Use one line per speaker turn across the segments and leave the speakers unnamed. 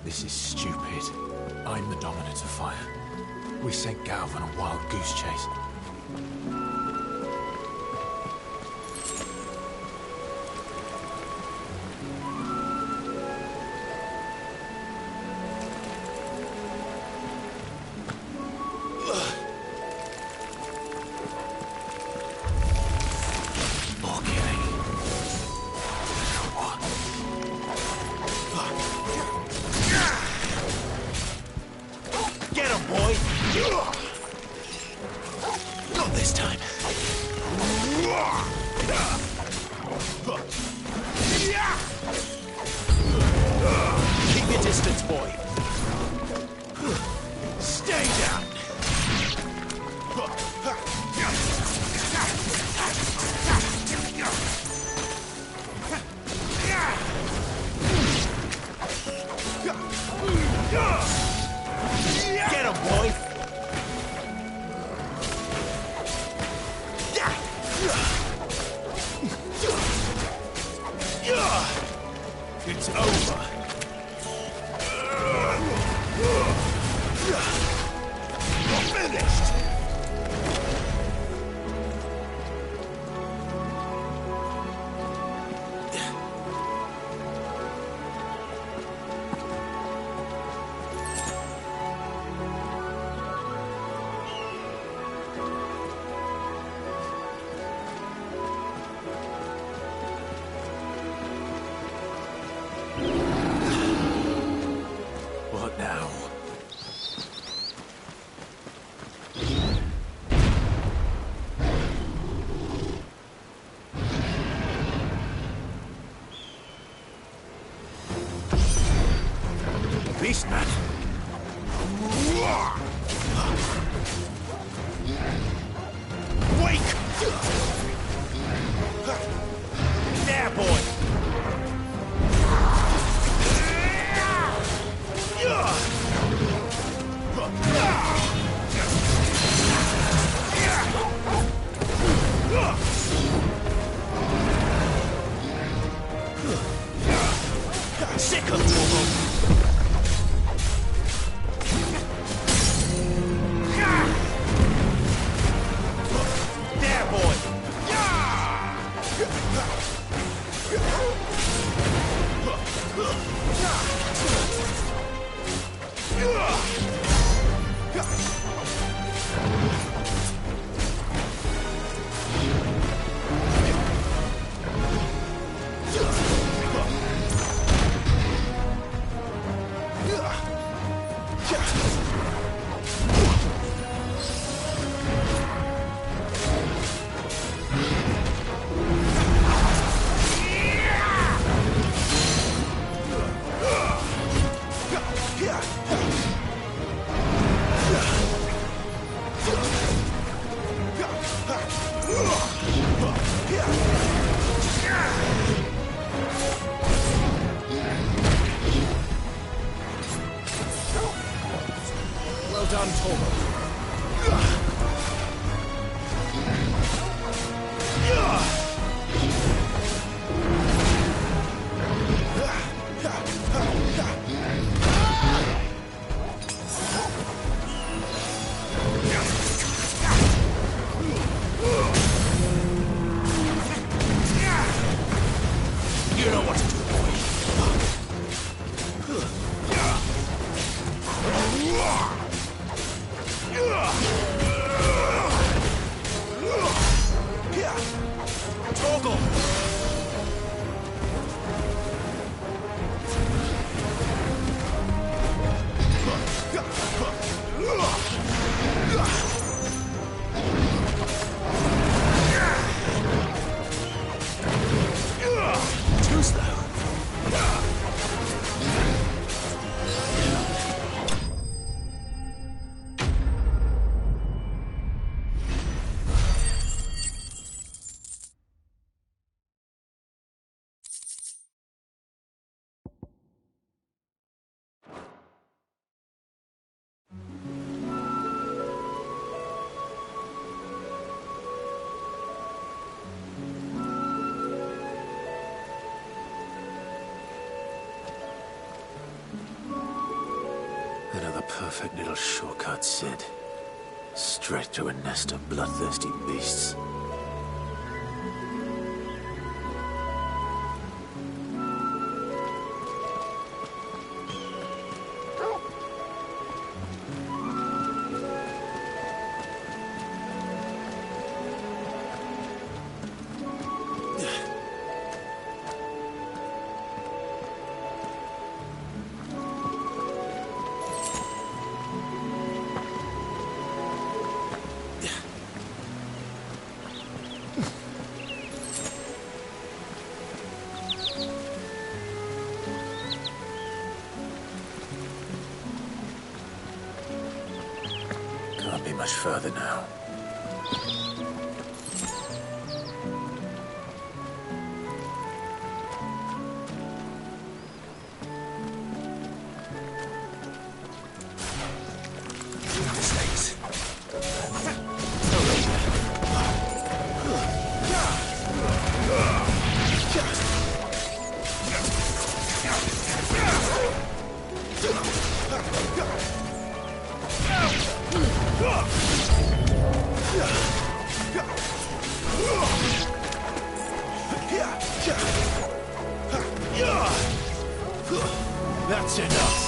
This is stupid. I'm the dominant of fire. We sent Galv on a wild goose chase.
It's over. You're finished.
What now? Beastman!
Wake! There, boy! Sick of there, boy! Well done, Torgo. You know what to do, boy. Torgo! Too slow. Another perfect little shortcut, Sid. Straight to a nest of bloodthirsty beasts. Can't be much further now. That's enough.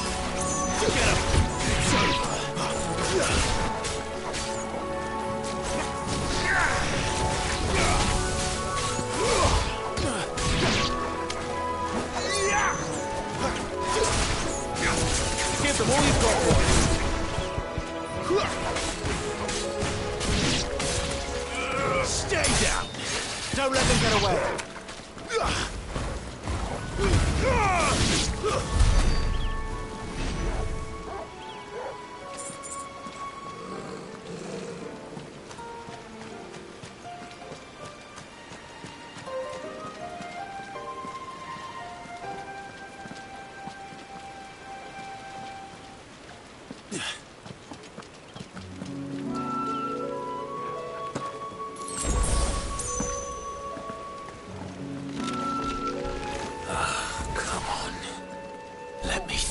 Get him. Give them all you've got, boys. Stay down. Don't let them get away.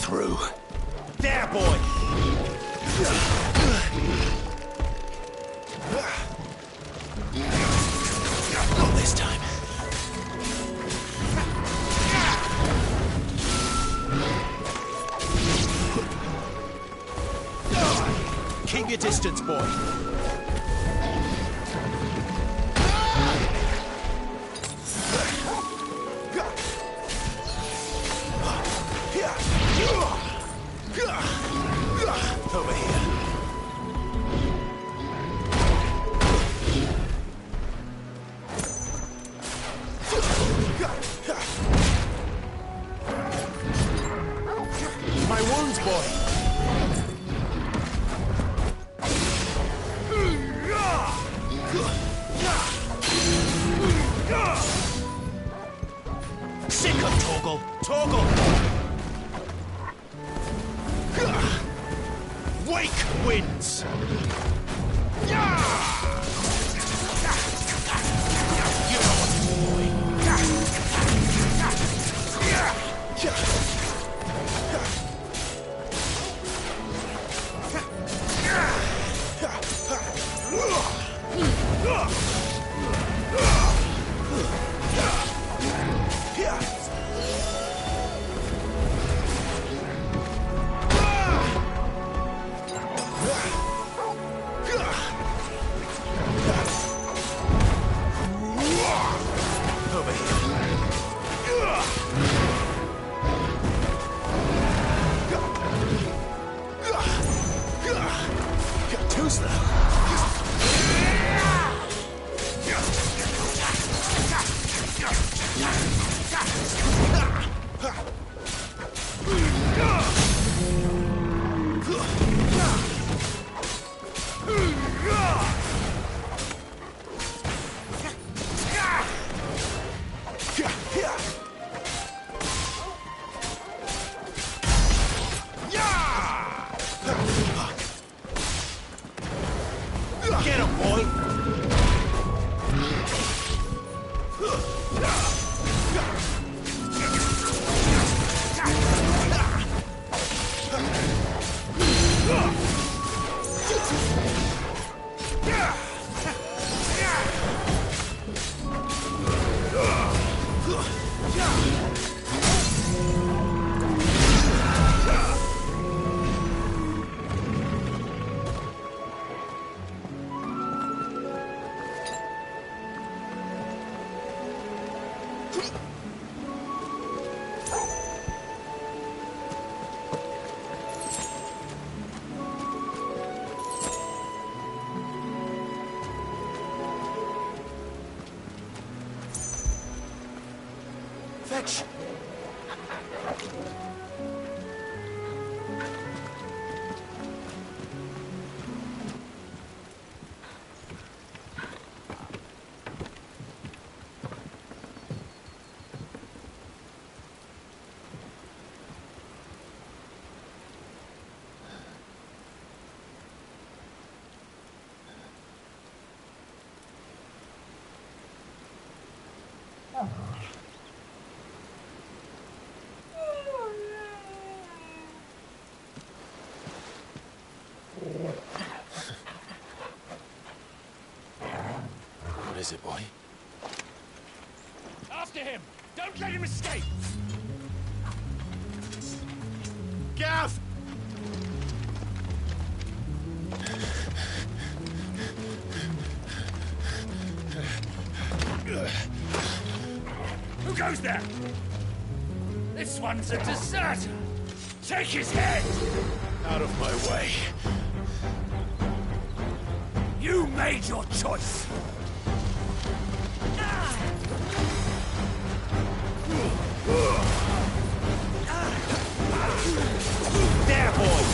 Through.
There, boy! Not this time. Keep your distance, boy. Over here. My wounds, boy. Sick of Torgal. Torgal. Wake wins! You know what to do, boy. What is it, boy?
After him! Don't let him escape!
Gav!
Who goes there? This one's a deserter! Take his head!
Out of my way.
You made your choice!
There, boy!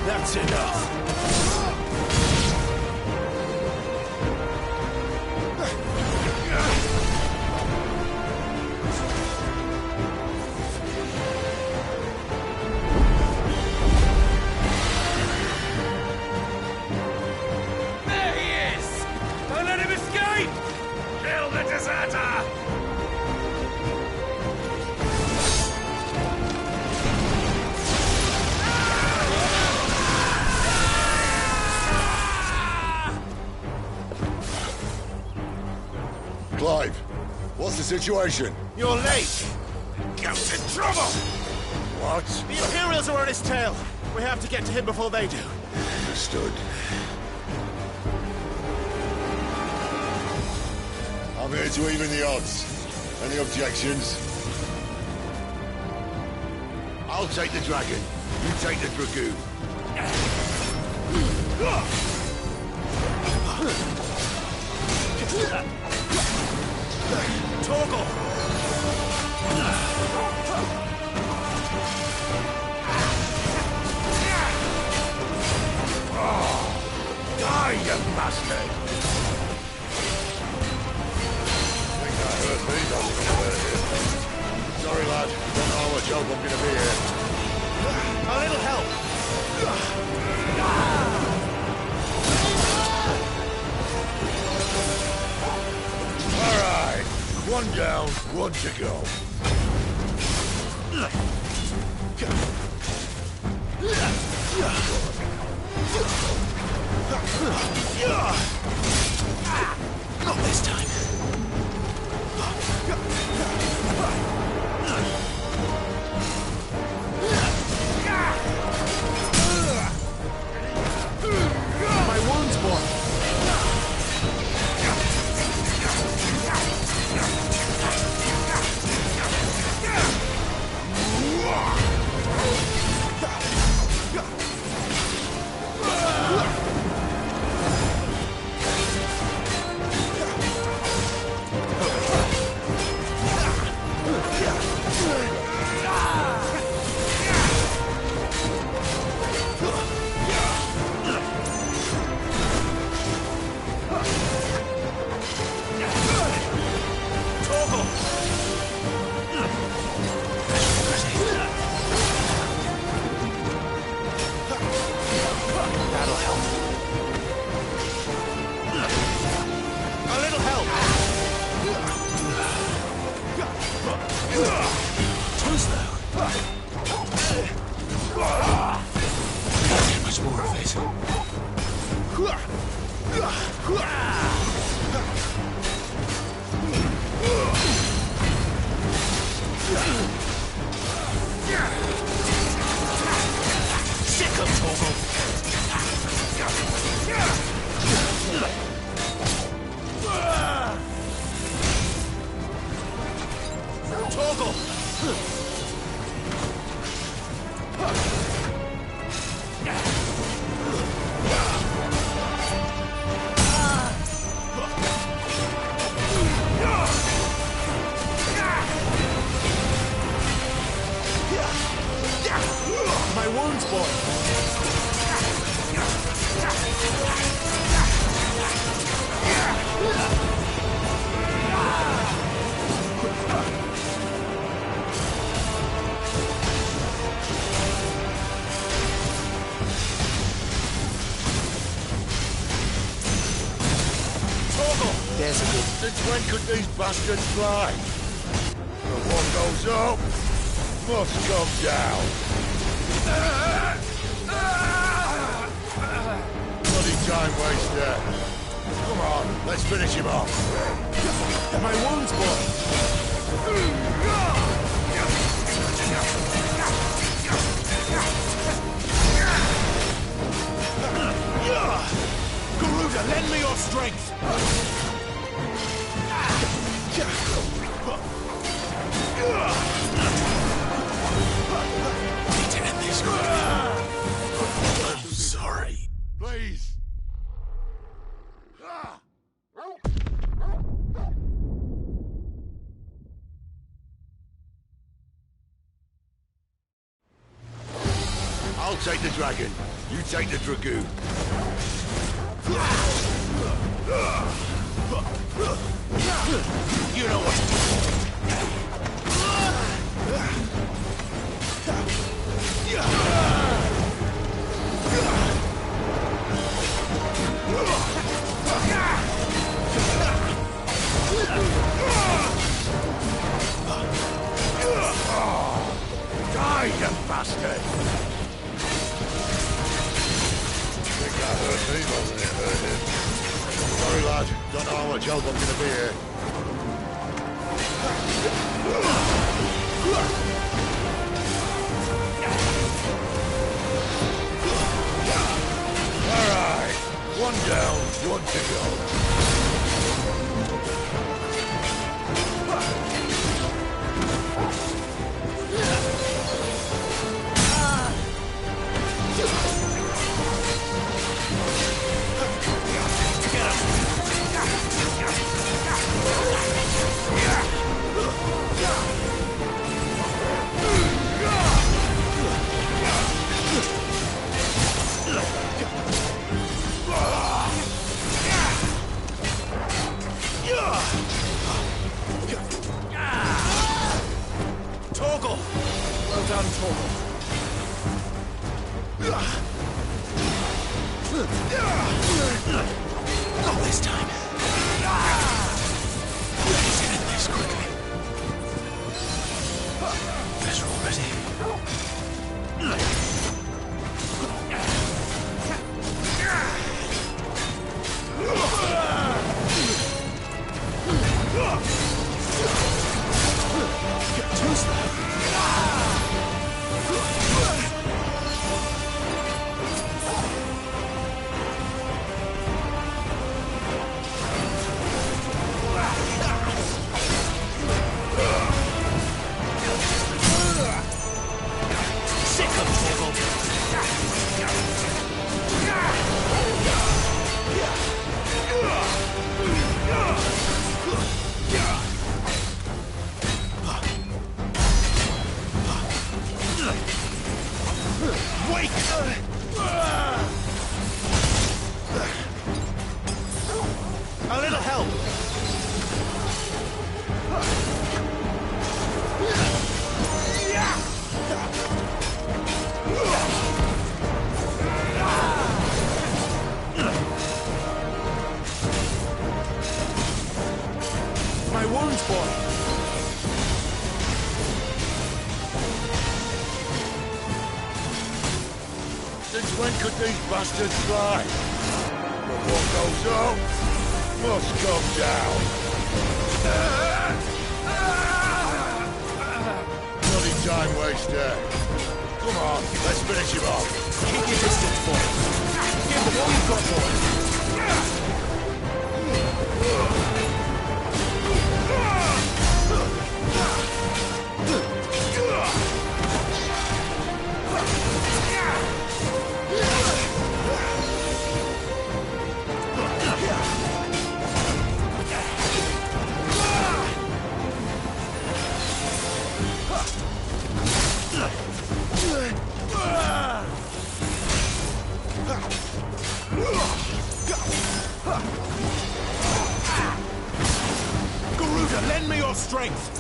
That's enough.
There he is! Don't let him escape! Kill the deserter!
Clive, what's the situation?
You're late.
Goat's in trouble!
What?
The Imperials are on his tail. We have to get to him before they do.
Understood. I'm here to even the odds. Any objections? I'll take the dragon. You take the dragoon.
Torgal!
Die, you bastard!
Think that hurt me, doesn't it? Sorry, lad. Don't know how much help I'm gonna be here.
A little help.
All right. One down, one to go.
Not this time. My wound's born.
My wound's born.
There's a good...
Since when could these bastards fly? But what goes up must come down. Bloody time waster. Come on, let's finish him off.
My wounds, boy.
Garuda, lend me your strength! Need to end this quickly. I'm sorry.
Please. I'll take the dragon. You take the dragoon.
You know what to do.
Die, you bastard! Think that hurt me, wasn't it? Hurt him. Sorry, lad. Don't know how much help I'm gonna be here. Alright. One down, one to go.
Torgal! Well done, Torgal. Not this time. Let's end this quickly. Guess we're all ready. Too slow. A little help! My wounds, boy!
Since when could these bastards fly? But what goes up must come down. Bloody time waster. Come on, let's finish him off.
Keep your distance, boy. Give them all you've got, boy. strength!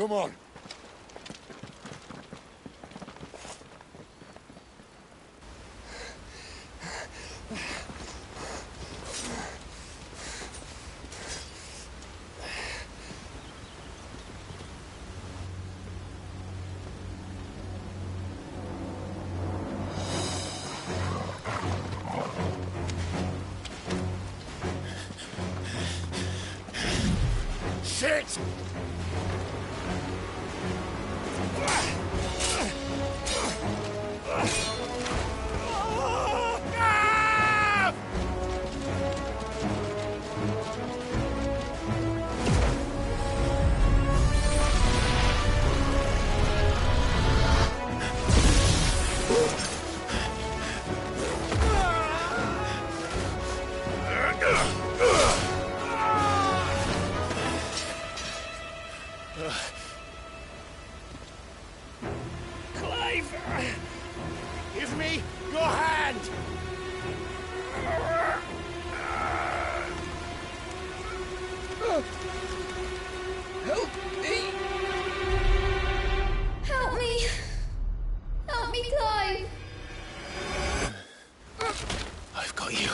Come on. Shit! Give me your hand!
Help me!
Help me! Help me, Clive!
I've got you.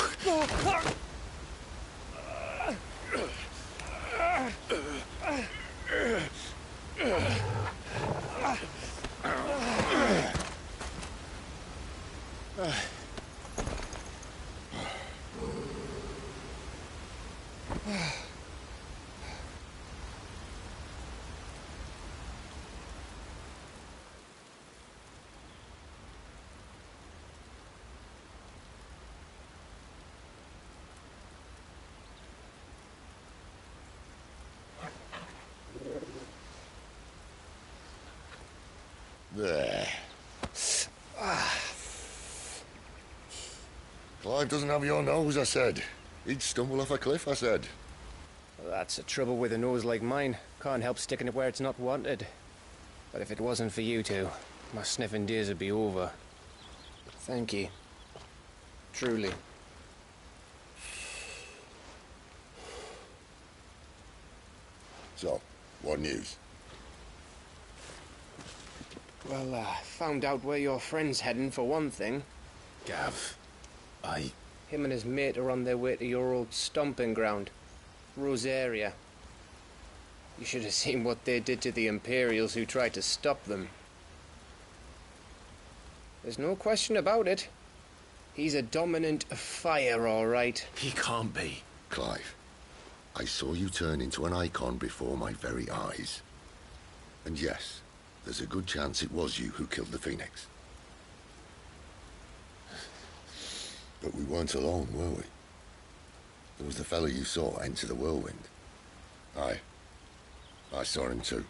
There. Clive doesn't have your nose, I said. He'd stumble off a cliff, I said.
Well, that's the trouble with a nose like mine. Can't help sticking it where it's not wanted. But if it wasn't for you two, my sniffing days would be over. Thank you. Truly.
So, what news?
Well, found out where your friend's heading, for one thing.
Gav,
Him and his mate are on their way to your old stomping ground, Rosaria. You should have seen what they did to the Imperials who tried to stop them. There's no question about it. He's a dominant fire, all right.
He can't be.
Clive, I saw you turn into an icon before my very eyes. And yes, there's a good chance it was you who killed the Phoenix. But we weren't alone, were we? There was the fellow you saw enter the whirlwind. I saw him too.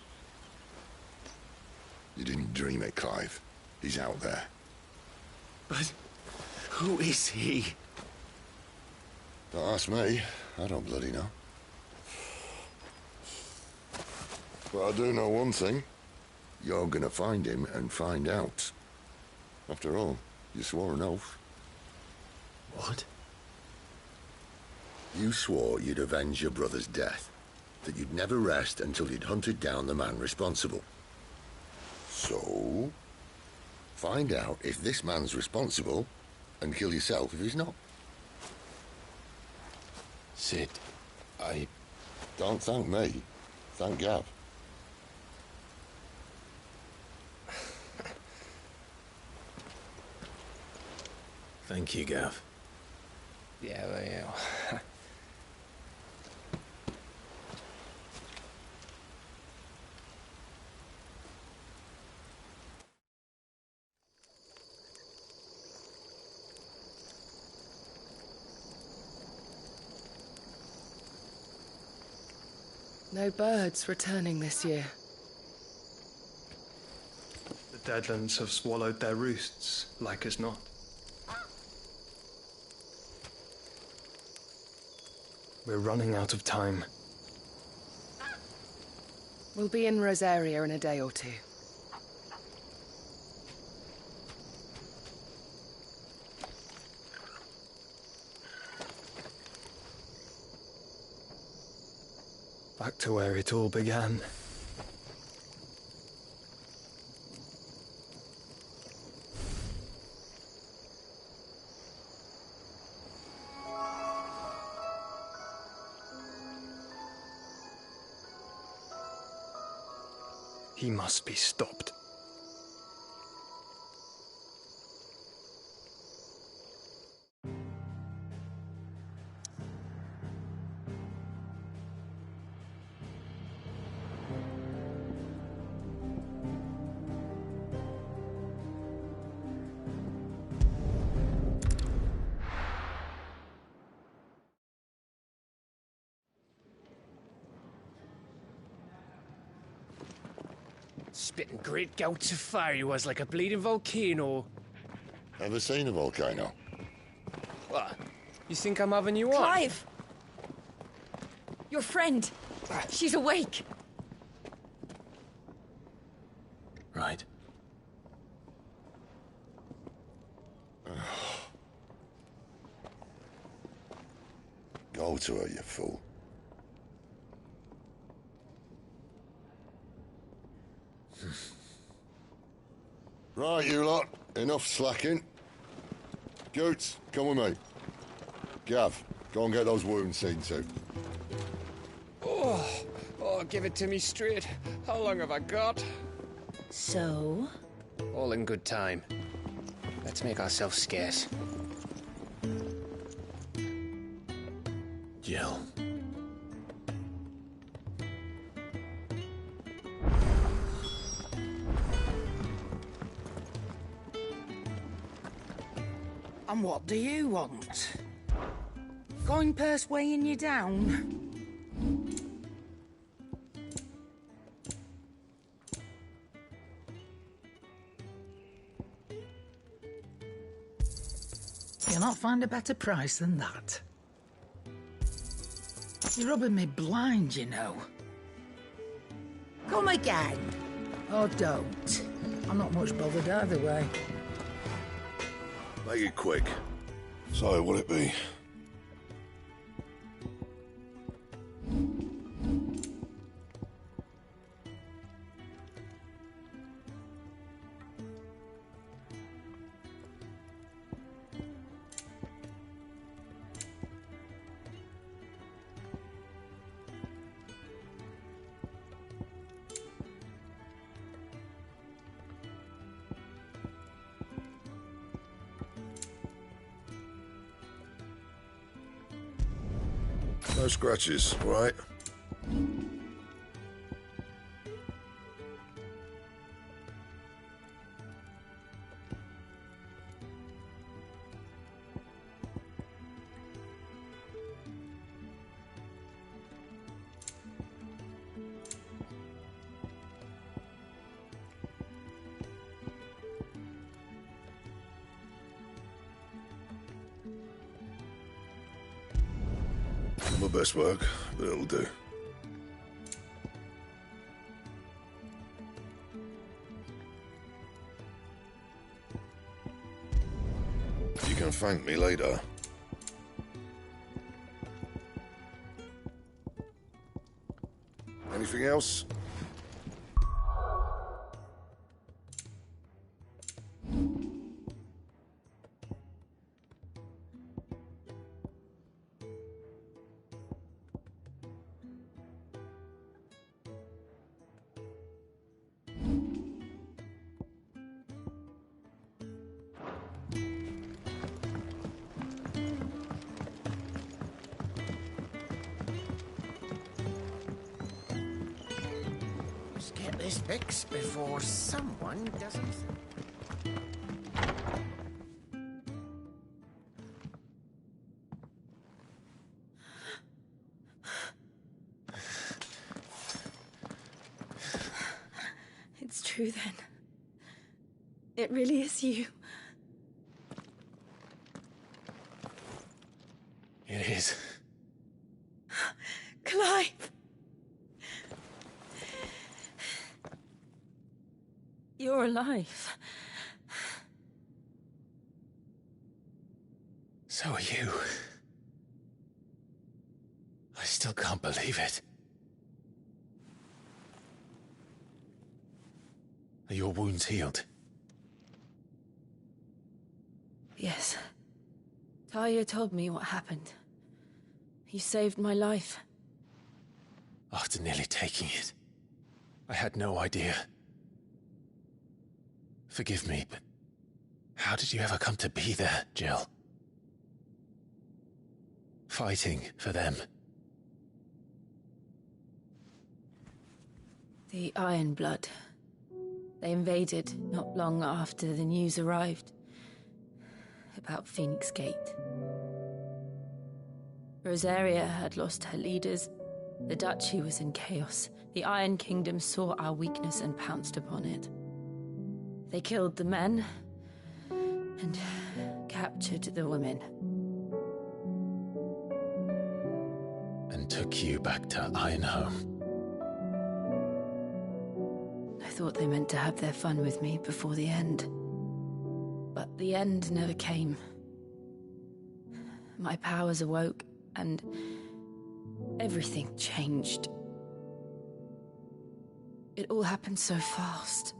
You didn't dream it, Clive. He's out there.
But who is he?
Don't ask me. I don't bloody know. But I do know one thing. You're gonna find him and find out. After all, you swore an oath.
What?
You swore you'd avenge your brother's death. That you'd never rest until you'd hunted down the man responsible. So, find out if this man's responsible and kill yourself if he's not.
Sid,
Don't thank me. Thank Gav.
Thank you, Gav.
Yeah, well, yeah.
No birds returning this year.
The Deadlands have swallowed their roosts, like as not. We're running out of time.
We'll be in Rosaria in a day or two.
Back to where it all began. He must be stopped.
Spitting great gouts of fire he was, like a bleeding volcano.
Ever seen a volcano?
What? You think I'm having you on?
Clive! Your friend. She's awake.
Right.
Go to her, you fool. Right, you lot. Enough slacking. Goots, come with me. Gav, go and get those wounds seen to.
Oh, give it to me straight. How long have I got?
So?
All in good time. Let's make ourselves scarce.
Jill.
And what do you want? Going purse weighing you down? You'll not find a better price than that. You're rubbing me blind, you know. Come again. Or don't. I'm not much bothered either way.
Make it quick. So, will it be? No scratches, right? Not my best work, but it'll do. You can thank me later. Anything else?
Let's get this fixed before someone doesn't.
true then. It really is you.
It is.
Clive! You're alive.
So are you. I still can't believe it. Are your wounds healed?
Yes. Talia told me what happened. You saved my life.
After nearly taking it, I had no idea. Forgive me, but how did you ever come to be there, Jill? Fighting for them.
The Iron Blood. They invaded not long after the news arrived about Phoenix Gate. Rosaria had lost her leaders. The Duchy was in chaos. The Iron Kingdom saw our weakness and pounced upon it. They killed the men and captured the women.
And took you back to Ironhome.
I thought they meant to have their fun with me before the end. But the end never came. My powers awoke, and everything changed. It all happened so fast.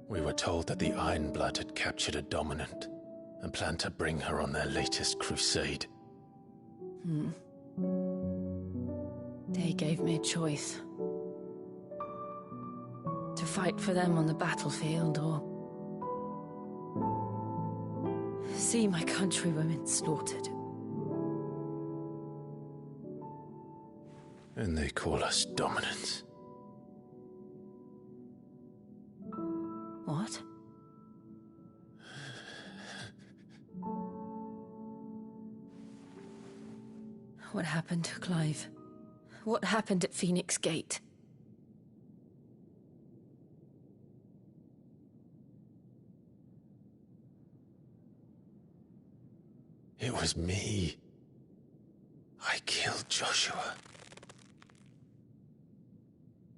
We were told that the Iron Blood had captured a dominant and planned to bring her on their latest crusade.
They gave me a choice. To fight for them on the battlefield, or see my countrywomen slaughtered.
And they call us dominants.
What? What happened, Clive? What happened at Phoenix Gate?
It was me. I killed Joshua.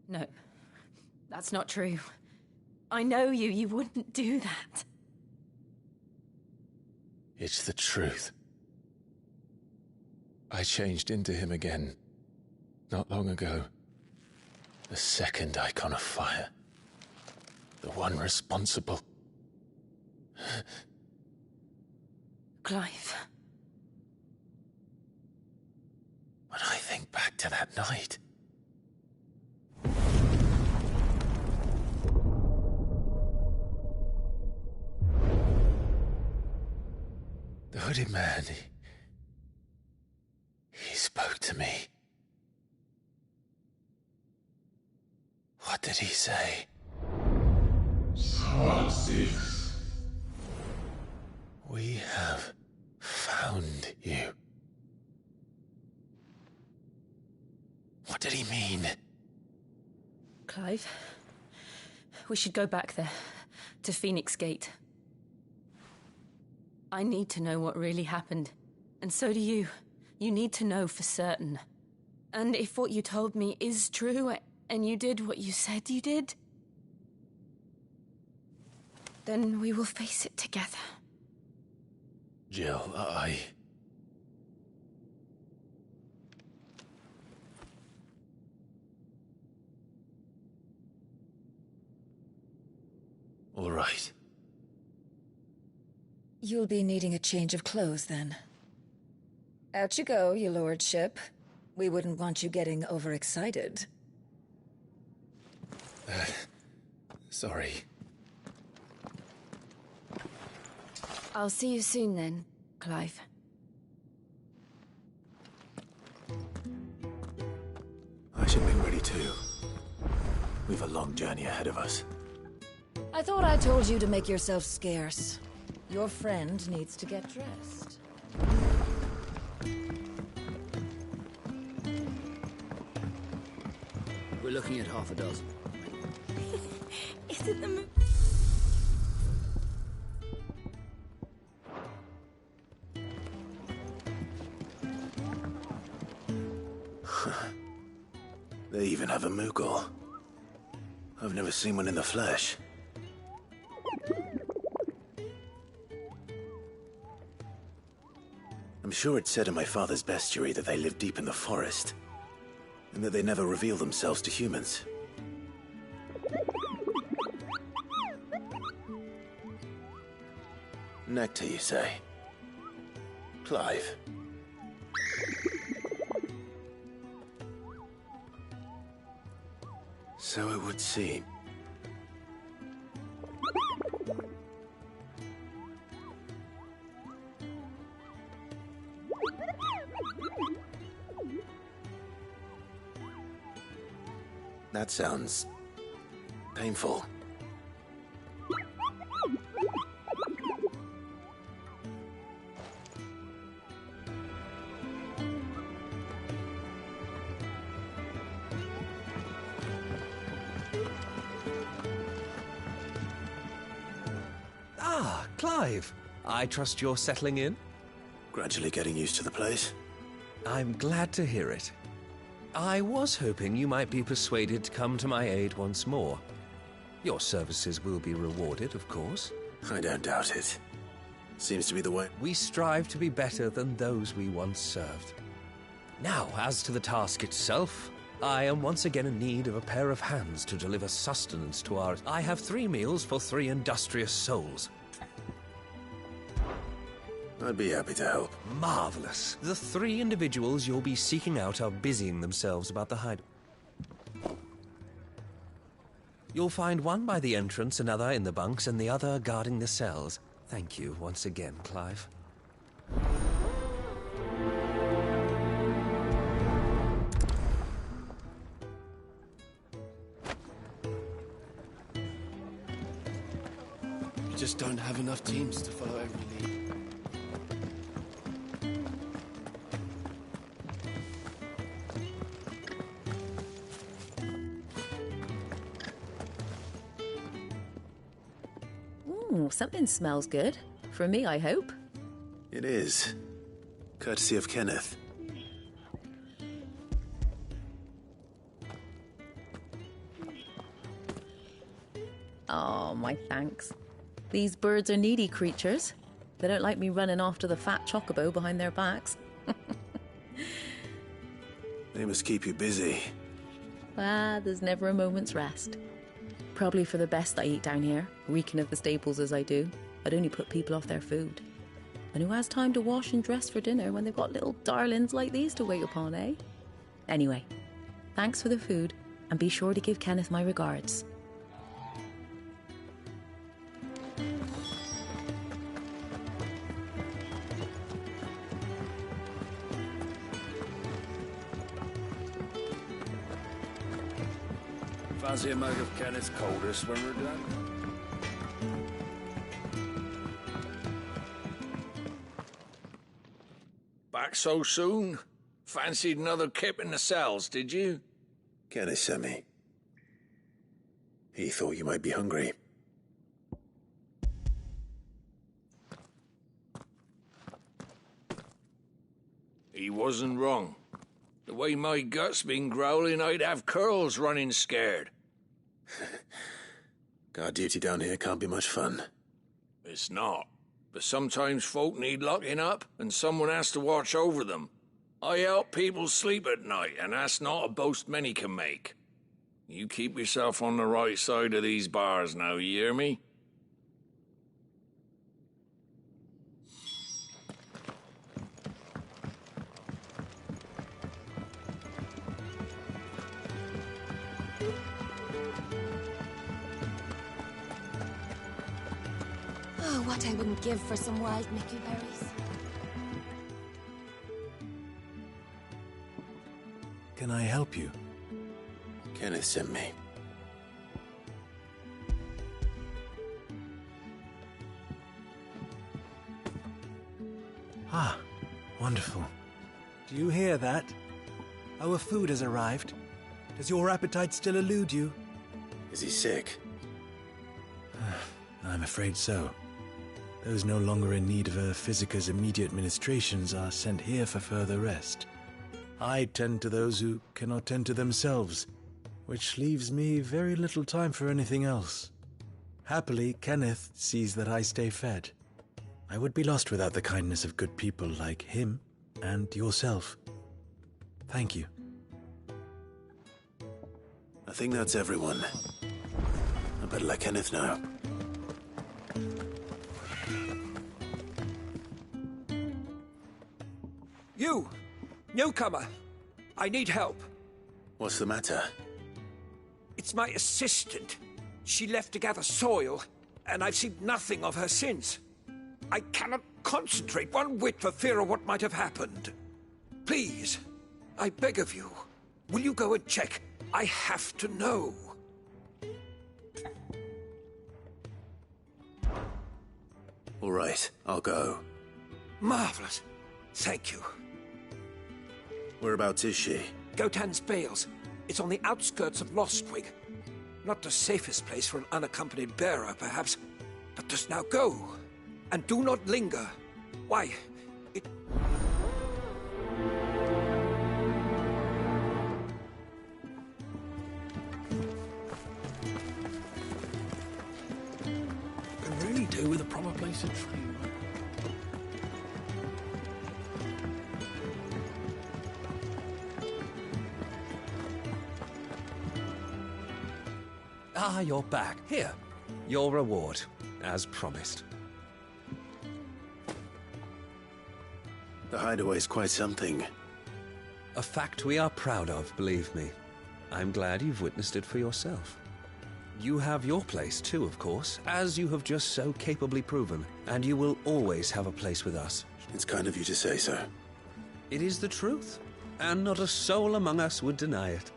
No, that's not true. I know you. You wouldn't do that.
It's the truth. I changed into him again, not long ago. The second icon of fire. The one responsible.
Clive.
When I think back to that night... The hooded man, he spoke to me. What did he say?
Part 6.
We have found you. What did he mean?
Clive, we should go back there, to Phoenix Gate. I need to know what really happened, and so do you. You need to know for certain. And if what you told me is true, and you did what you said you did, then we will face it together.
Jill, All right.
You'll be needing a change of clothes, then. Out you go, your lordship. We wouldn't want you getting overexcited.
Sorry.
I'll see you soon, then, Clive.
I should be ready too. We've a long journey ahead of us.
I thought I told you to make yourself scarce. Your friend needs to get dressed.
We're looking at half a dozen.
Is it the
They even have a Moogle. I've never seen one in the flesh. I'm sure it said in my father's bestiary that they live deep in the forest, and that they never reveal themselves to humans. Nectar, you say? Clive. So it would seem. That sounds painful.
Ah, Clive. I trust you're settling in?
Gradually getting used to the place.
I'm glad to hear it. I was hoping you might be persuaded to come to my aid once more. Your services will be rewarded, of course.
I don't doubt it. Seems to be the way.
We strive to be better than those we once served. Now, as to the task itself, I am once again in need of a pair of hands to deliver sustenance to our... I have 3 meals for 3 industrious souls.
I'd be happy to help.
Marvelous. The 3 individuals you'll be seeking out are busying themselves about the hide. You'll find one by the entrance, another in the bunks, and the other guarding the cells. Thank you once again, Clive.
We just don't have enough teams to follow every lead.
Something smells good. For me, I hope.
It is. Courtesy of Kenneth.
Oh, my thanks. These birds are needy creatures. They don't like me running after the fat chocobo behind their backs.
They must keep you busy.
There's never a moment's rest. Probably for the best I eat down here, reeking of the staples as I do. I'd only put people off their food. And who has time to wash and dress for dinner when they've got little darlings like these to wait upon, eh? Anyway, thanks for the food, and be sure to give Kenneth my regards.
Fancy a mug of Kenneth's coldest when we're done? Back so soon? Fancied another kip in the cells, did you?
Kenneth sent me. He thought you might be hungry.
He wasn't wrong. The way my gut's been growling, I'd have curls running scared.
Guard duty down here can't be much fun.
It's not. But sometimes folk need locking up, and someone has to watch over them. I help people sleep at night, and that's not a boast many can make. You keep yourself on the right side of these bars now, you hear me?
Oh, what I wouldn't give for some wild Mickey berries.
Can I help you? Kenneth sent me.
Ah, wonderful. Do you hear that? Our food has arrived. Does your appetite still elude you?
Is he sick?
I'm afraid so. Those no longer in need of a Physica's immediate ministrations are sent here for further rest. I tend to those who cannot tend to themselves, which leaves me very little time for anything else. Happily, Kenneth sees that I stay fed. I would be lost without the kindness of good people like him and yourself. Thank you.
I think that's everyone. I better let Kenneth know.
You! Newcomer! I need help.
What's the matter?
It's my assistant. She left to gather soil, and I've seen nothing of her since. I cannot concentrate one whit for fear of what might have happened. Please, I beg of you, will you go and check? I have to know.
All right, I'll go.
Marvelous. Thank you.
Whereabouts is she?
Gotan's Bales. It's on the outskirts of Lostwig. Not the safest place for an unaccompanied bearer, perhaps. But just now go. And do not linger. Why, it...
Can really do with a proper place to train.
Ah, you're back. Here, your reward, as promised.
The hideaway's quite something.
A fact we are proud of, believe me. I'm glad you've witnessed it for yourself. You have your place too, of course, as you have just so capably proven, and you will always have a place with us.
It's kind of you to say so.
It is the truth, and not a soul among us would deny it.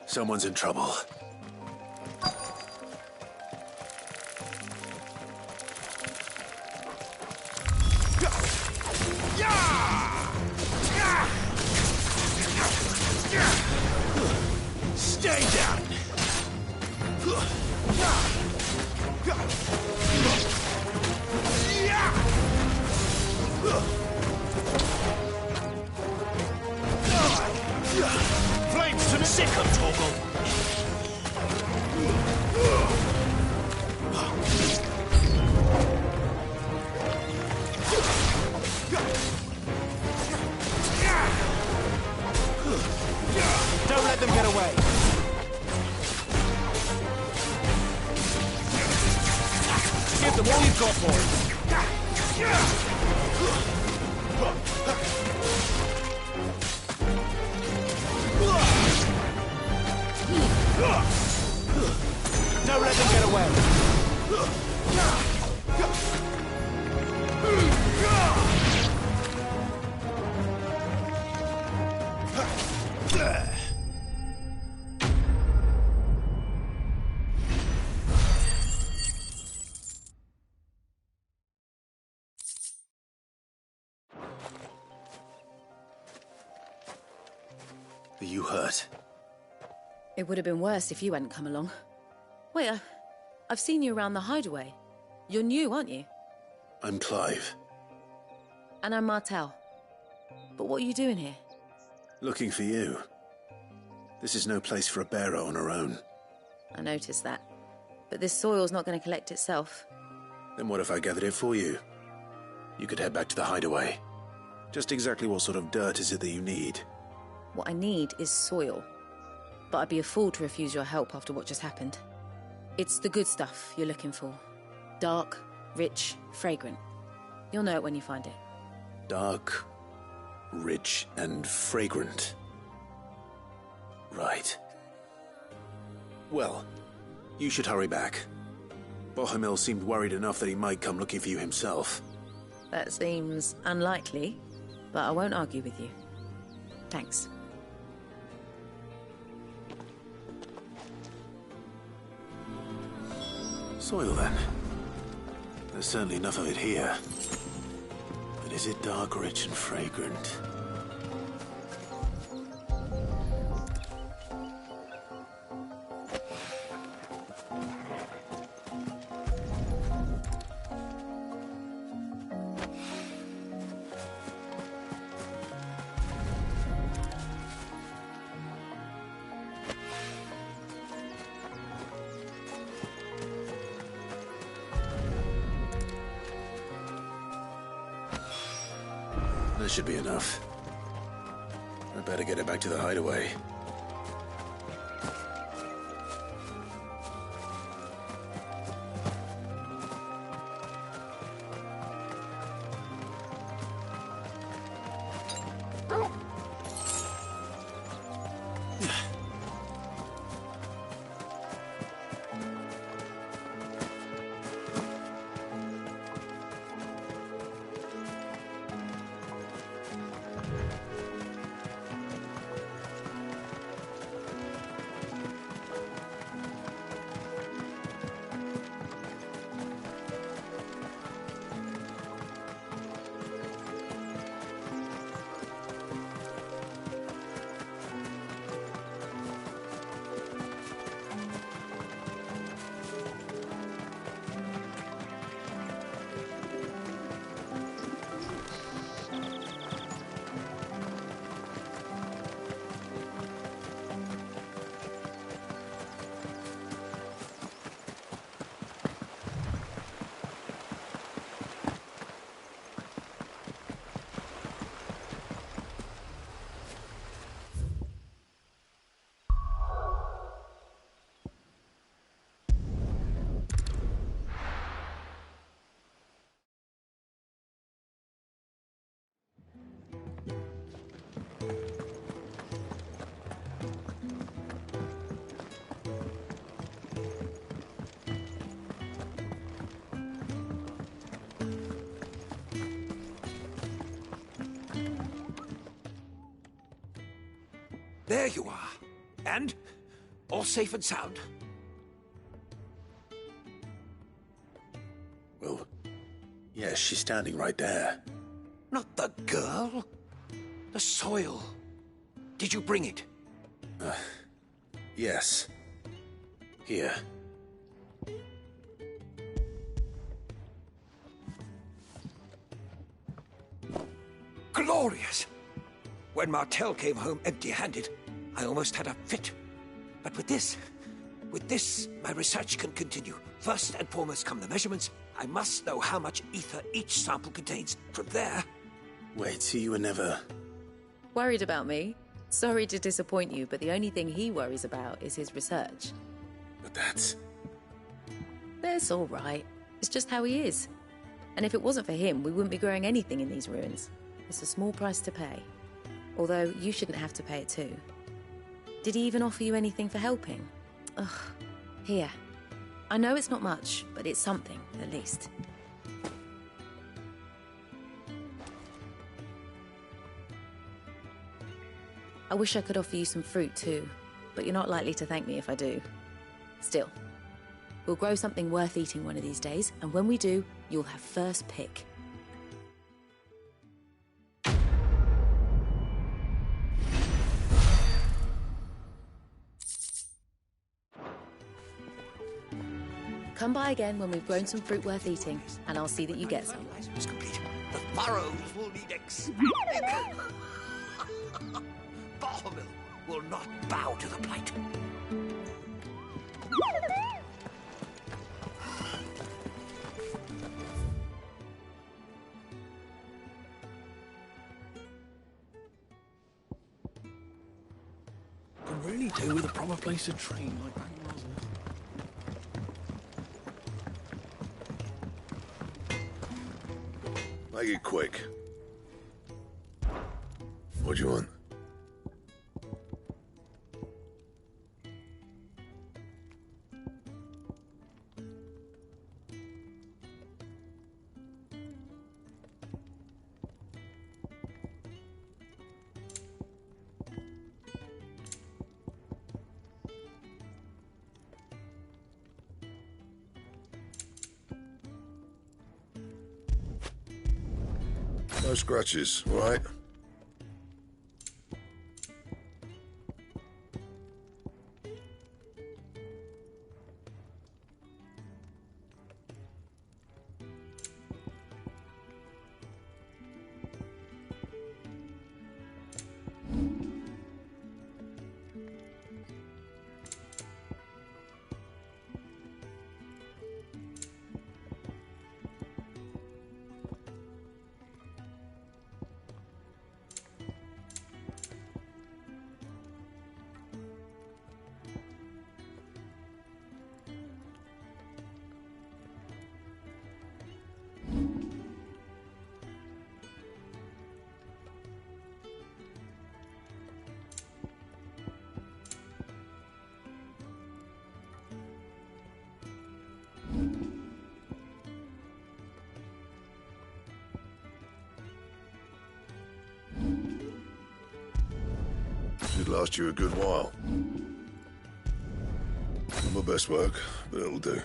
Someone's in trouble.
Stay down! Flames to the sick of Torgal! Don't let them get away! Give them all you've got, boys! Don't let them get away!
Are you hurt?
It would have been worse if you hadn't come along. Wait, I've seen you around the hideaway. You're new, aren't you?
I'm Clive.
And I'm Martel. But what are you doing here?
Looking for you. This is no place for a bearer on her own.
I noticed that. But this soil's not going to collect itself.
Then what if I gathered it for you? you could head back to the hideaway. Just exactly what sort of dirt is it that you need?
What I need is soil. But I'd be a fool to refuse your help after what just happened. It's the good stuff you're looking for. Dark, rich, fragrant. You'll know it when you find it.
Dark, rich, and fragrant. Right. Well, you should hurry back. Bohemil seemed worried enough that he might come looking for you himself.
That seems unlikely, but I won't argue with you. Thanks.
Soil, then. There's certainly enough of it here. But is it dark, rich, and fragrant? That should be enough. I better get it back to the hideaway.
There you are. And all safe and sound.
Well, yes, she's standing right there.
Not the girl. The soil. Did you bring it?
Yes. Here.
Glorious! When Martel came home empty-handed, I almost had a fit. But with this, my research can continue. First and foremost come the measurements. I must know how much ether each sample contains. From there...
Wait, so you were never...
Worried about me? Sorry to disappoint you, but the only thing he worries about is his research.
But that's...
That's all right. It's just how he is. And if it wasn't for him, we wouldn't be growing anything in these ruins. It's a small price to pay. Although, you shouldn't have to pay it too. Did he even offer you anything for helping? Ugh. Here. I know it's not much, but it's something, at least. I wish I could offer you some fruit too, but you're not likely to thank me if I do. Still, we'll grow something worth eating one of these days, and when we do, you'll have first pick. Come by again when we've grown some fruit worth eating, and I'll see that you get some.
It's complete. The furrows will need Bohemil will not bow to the plight.
do with a proper place to train like that.
Make it quick. What do you want? No scratches, all right? Should last you a good while. Not my best work, but it'll do.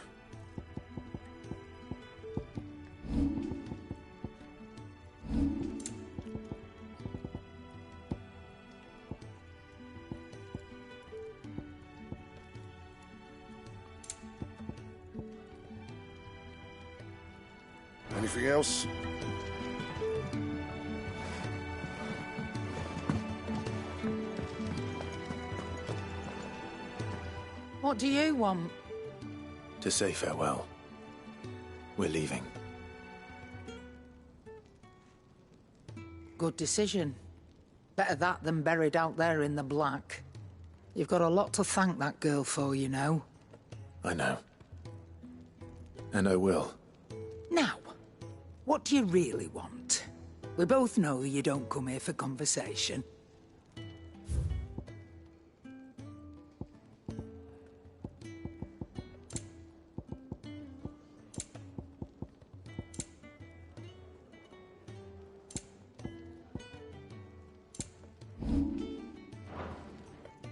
Anything else?
What do you want?
To say farewell. We're leaving.
Good decision. Better that than buried out there in the black. You've got a lot to thank that girl for, you know.
I know. And I will.
Now, what do you really want? We both know you don't come here for conversation.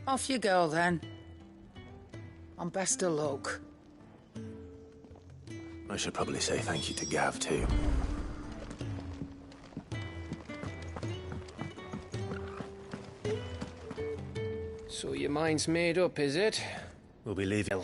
Off you go, then. And best of luck.
I should probably say thank you to Gav, too.
So your mind's made up, is it?
We'll be leaving.